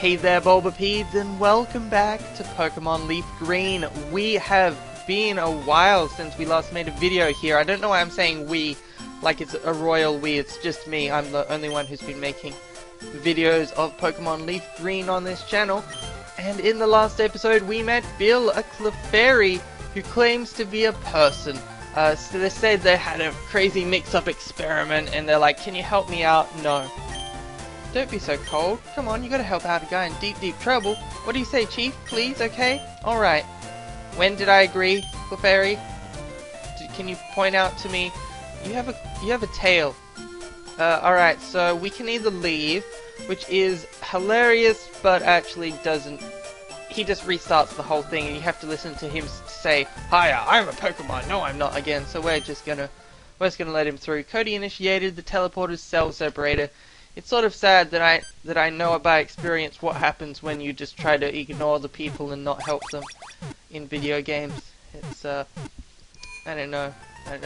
Hey there Bulbapedes, and welcome back to Pokemon Leaf Green. We have been a while since we last made a video here. I don't know why I'm saying we, like it's a royal we, it's just me. I'm the only one who's been making videos of Pokemon Leaf Green on this channel. And in the last episode we met Bill, a Clefairy who claims to be a person. So they said they had a crazy mix-up experiment and they're like, can you help me out? No. Don't be so cold. Come on, you gotta help out a guy in deep trouble. What do you say, Chief? Please, okay? Alright. When did I agree, Clefairy? Can you point out to me? You have a tail. Alright, so we can either leave, which is hilarious, but actually doesn't. He just restarts the whole thing, and you have to listen to him say, "Hiya, I'm a Pokemon." No, I'm not again. So we're just gonna let him through. Cody initiated the teleporter's cell separator. It's sort of sad that I know by experience what happens when you just try to ignore the people and not help them in video games. It's I don't know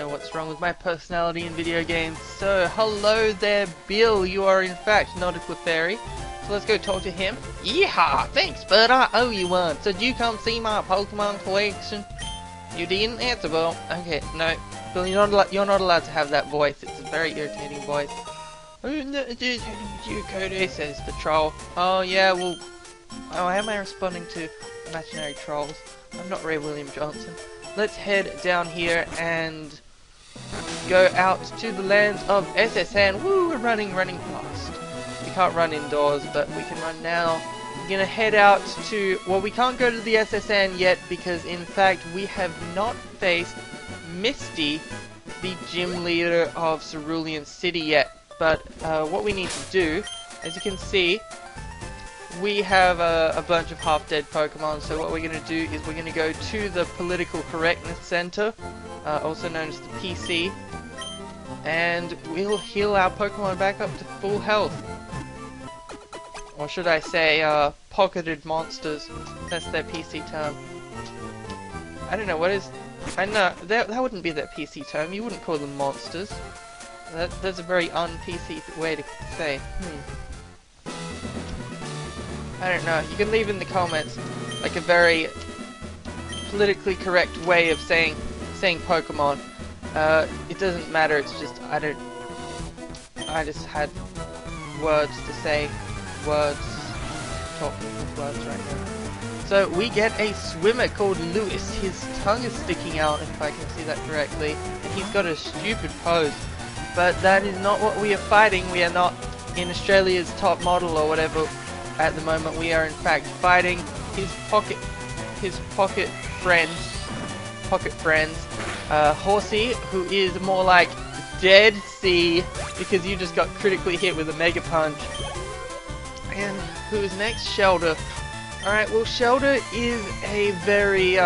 what's wrong with my personality in video games. So hello there, Bill. You are in fact not a Clefairy. So let's go talk to him. Yeehaw! Thanks, bud. I owe you one. So did you come see my Pokemon collection? You didn't answer, Bill. Okay, no, Bill, you're not allowed to have that voice. It's a very irritating voice. You, Cody, says the troll. Oh yeah, well, how am I responding to imaginary trolls? I'm not Ray William Johnson. Let's head down here and go out to the lands of SSN. Woo, we're running fast. We can't run indoors, but we can run now. We're gonna head out to, well, we can't go to the SSN yet because in fact we have not faced Misty, the gym leader of Cerulean City yet. But what we need to do, as you can see, we have a bunch of half-dead Pokemon. So what we're going to do is we're going to go to the Political Correctness Center, also known as the PC, and we'll heal our Pokemon back up to full health. Or should I say, pocketed monsters. That's their PC term. I don't know, what is... I know, that wouldn't be their PC term. You wouldn't call them monsters. That's a very un-PC way to say. I don't know. You can leave in the comments like a very politically correct way of saying Pokemon. It doesn't matter. It's just I just had words to say. Words. Talking with words right now. So we get a swimmer called Lewis. His tongue is sticking out, if I can see that correctly, and he's got a stupid pose. But that is not what we are fighting. We are not in Australia's top model or whatever at the moment. We are in fact fighting his pocket friends, Horsey, who is more like Dead Sea because you just got critically hit with a Mega Punch. And who's next? Shelter. Alright, well, Shelter is a very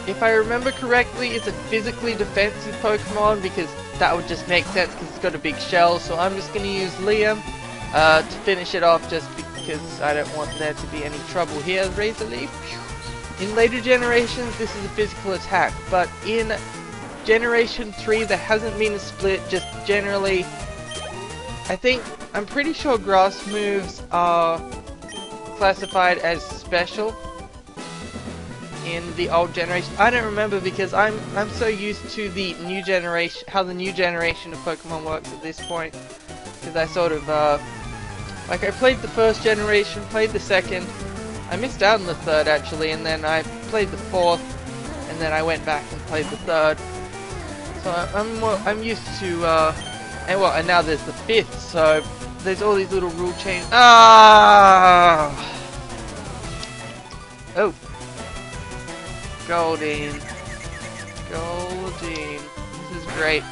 if I remember correctly, it's a physically defensive Pokemon because that would just make sense because it's got a big shell. So I'm just going to use Liam to finish it off just because I don't want there to be any trouble here. Razor Leaf. In later generations, this is a physical attack, but in Generation 3, there hasn't been a split. Just generally, I'm pretty sure grass moves are classified as special in the old generation. I don't remember because I'm so used to the new generation, how the new generation of Pokemon works at this point, because I sort of like I played the first generation, played the second, I missed out on the third actually, and then I played the fourth, and then I went back and played the third. So I'm used to and now there's the fifth, so there's all these little rule changes. Oh. Goldeen. This is great.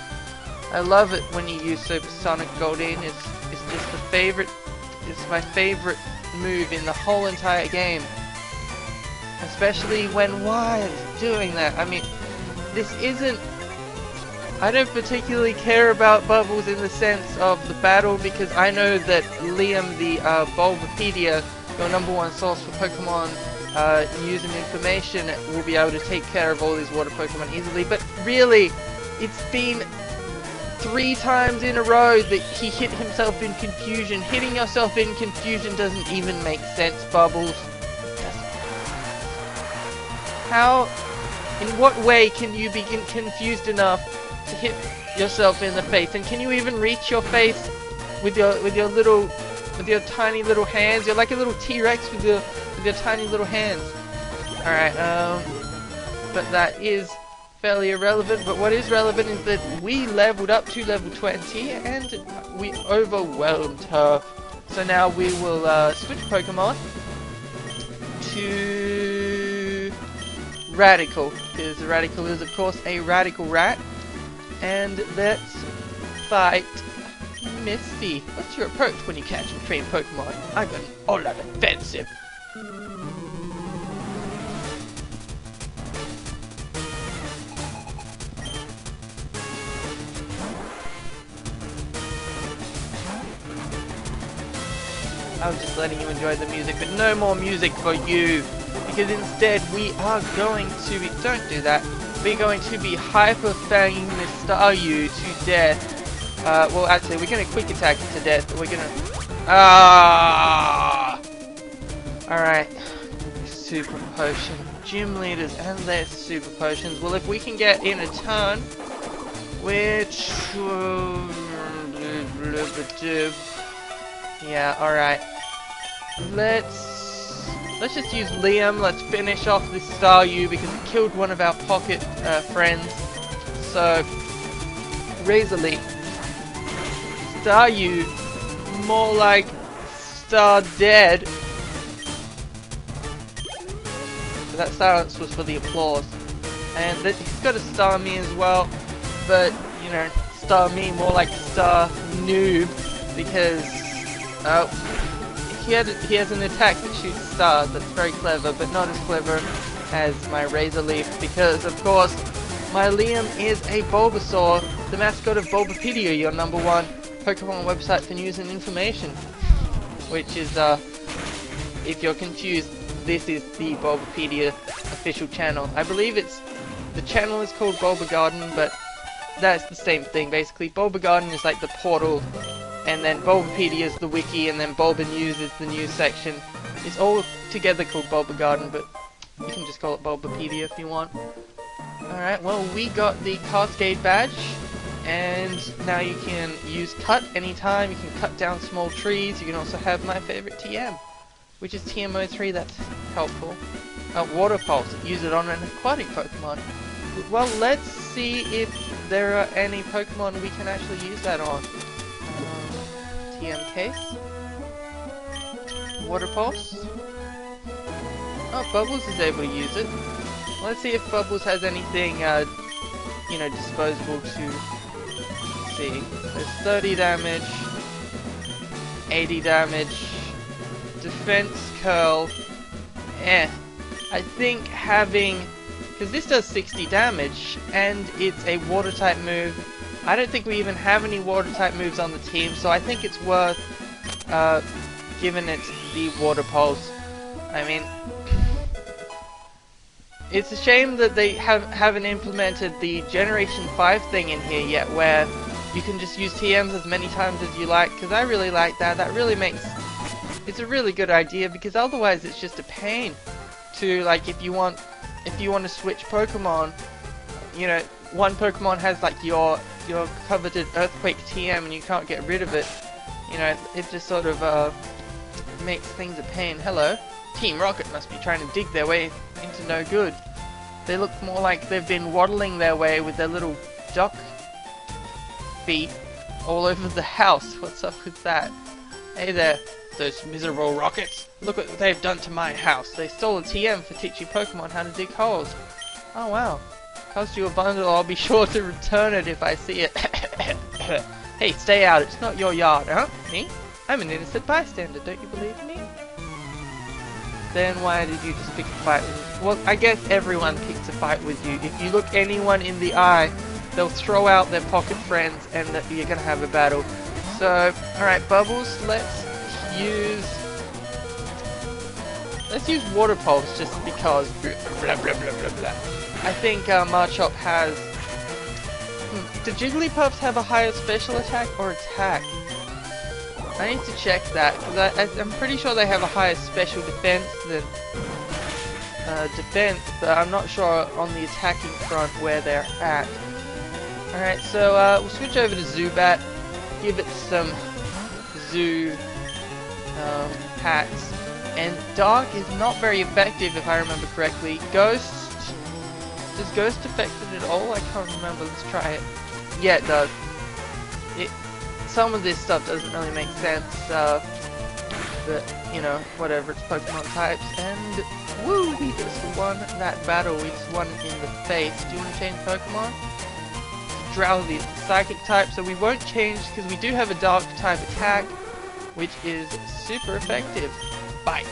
I love it when you use Supersonic Goldeen. It's just it's my favorite move in the whole entire game. Especially when Wise is doing that. I mean, I don't particularly care about Bubbles in the sense of the battle because I know that Liam, the Bulbapedia, your #1 source for Pokemon news and information, will be able to take care of all these water Pokemon easily. But really, it's been 3 times in a row that he hit himself in confusion. Hitting yourself in confusion doesn't even make sense, Bubbles. How, in what way can you be confused enough to hit yourself in the face? And can you even reach your face with your tiny little hands? You're like a little T-Rex with your tiny little hands. Alright, but that is fairly irrelevant. But what is relevant is that we leveled up to level 20 and we overwhelmed her. So now we will switch Pokemon to Radical, because Radical is of course a radical rat. And let's fight Misty. What's your approach when you catch and train Pokemon? I'm an all-out offensive. I was just letting you enjoy the music, but no more music for you, because instead we are going to be, don't do that, we're going to be hyper-fanging the Staryu to death. Well actually we're going to quick attack it to death, but we're going to, alright, super potion, gym leaders and their super potions. Well, if we can get in a turn, which, yeah, alright. Let's just use Liam. Let's finish off this Staryu because it killed one of our pocket friends. So, Razor Leaf. Staryu, more like Star Dead. So that silence was for the applause. And he's got a Starmie as well, but you know, Starmie more like Star Noob because he has an attack that shoots stars. That's very clever, but not as clever as my Razor Leaf because, of course, my Liam is a Bulbasaur, the mascot of Bulbapedia, your #1 Pokemon website for news and information. Which is, if you're confused, this is the Bulbapedia official channel. I believe the channel is called Bulba Garden, but that's the same thing basically. Bulba Garden is like the portal, and then Bulbapedia is the wiki, and then Bulba News is the news section. It's all together called Bulba Garden, but you can just call it Bulbapedia if you want. Alright, well we got the Cascade badge, and now you can use Cut anytime, you can cut down small trees, you can also have my favorite TM, which is TM03, that's helpful. Water Pulse, use it on an aquatic Pokemon. Well, let's see if there are any Pokemon we can actually use that on. TM Case. Water Pulse. Oh, Bubbles is able to use it. Let's see if Bubbles has anything, you know, disposable to see. There's 30 damage, 80 damage, Defense Curl. I think having, because this does 60 damage, and it's a water type move. I don't think we even have any water type moves on the team, so I think it's worth giving it the Water Pulse. I mean, it's a shame that they haven't implemented the Generation 5 thing in here yet, where you can just use TMs as many times as you like, because I really like that. That really makes, it's a really good idea, because otherwise it's just a pain to, like, if you want to switch Pokemon, you know, one Pokemon has like your coveted Earthquake TM and you can't get rid of it. You know, it just sort of makes things a pain. Hello. Team Rocket must be trying to dig their way into no good. They look more like they've been waddling their way with their little duck feet all over the house. What's up with that? Hey there, those miserable Rockets. Look what they've done to my house. They stole a TM for teaching Pokemon how to dig holes. Oh wow. Cost you a bundle, I'll be sure to return it if I see it. Hey, stay out, it's not your yard, huh? Me? I'm an innocent bystander, don't you believe me? Then why did you just pick a fight with me? Well, I guess everyone picks a fight with you. If you look anyone in the eye, they'll throw out their pocket friends and you're gonna have a battle. So, alright, Bubbles, let's use Water Pulse just because blah blah blah blah blah. I think Marchop has do Jigglypuffs have a higher special attack or attack? I need to check that, because I'm pretty sure they have a higher special defense than defense, but I'm not sure on the attacking front where they're at. Alright, so we'll switch over to Zubat, give it some Zoo hacks, and Dark is not very effective if I remember correctly. Ghost, does Ghost affect it at all? I can't remember, let's try it. Yeah, it does. Some of this stuff doesn't really make sense, but, you know, whatever, it's Pokemon types, and woo, we just won that battle, we just won in the face. Do you want to change Pokemon? Drowsy is the Psychic type, so we won't change because we do have a Dark type attack, which is super effective. Bite.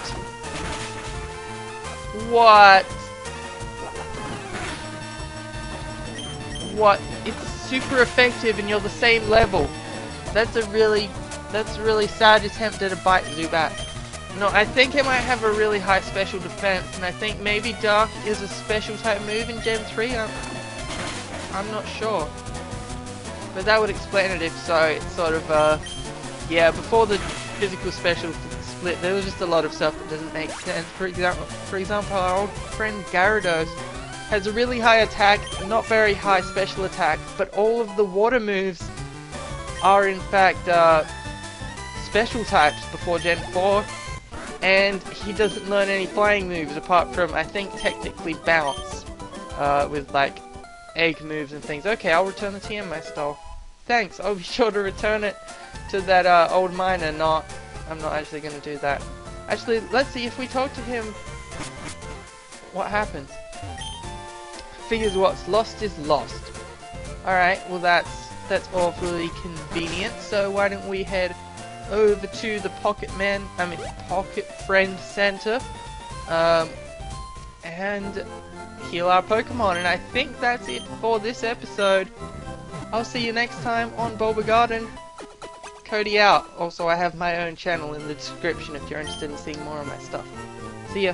What? What? It's super effective and you're the same level. That's a really sad attempt at a bite, Zubat. No, I think it might have a really high special defense, and I think maybe Dark is a special type move in Gen 3. I'm not sure. But that would explain it if so. It's sort of, yeah, before the physical special split, there was just a lot of stuff that doesn't make sense. For example, our old friend Gyarados has a really high attack, not very high special attack, but all of the water moves are in fact special types before Gen 4, and he doesn't learn any flying moves apart from, I think, technically Bounce, with like egg moves and things. Okay, I'll return the TM I stole. Thanks, I'll be sure to return it to that old miner. I'm not actually going to do that. Actually, let's see if we talk to him, what happens. Figures what's lost is lost. Alright, well that's awfully convenient, so why don't we head over to the Pocket Friend Center, and heal our Pokemon, and I think that's it for this episode. I'll see you next time on Bulba Garden. Cody out. Also, I have my own channel in the description if you're interested in seeing more of my stuff. See ya.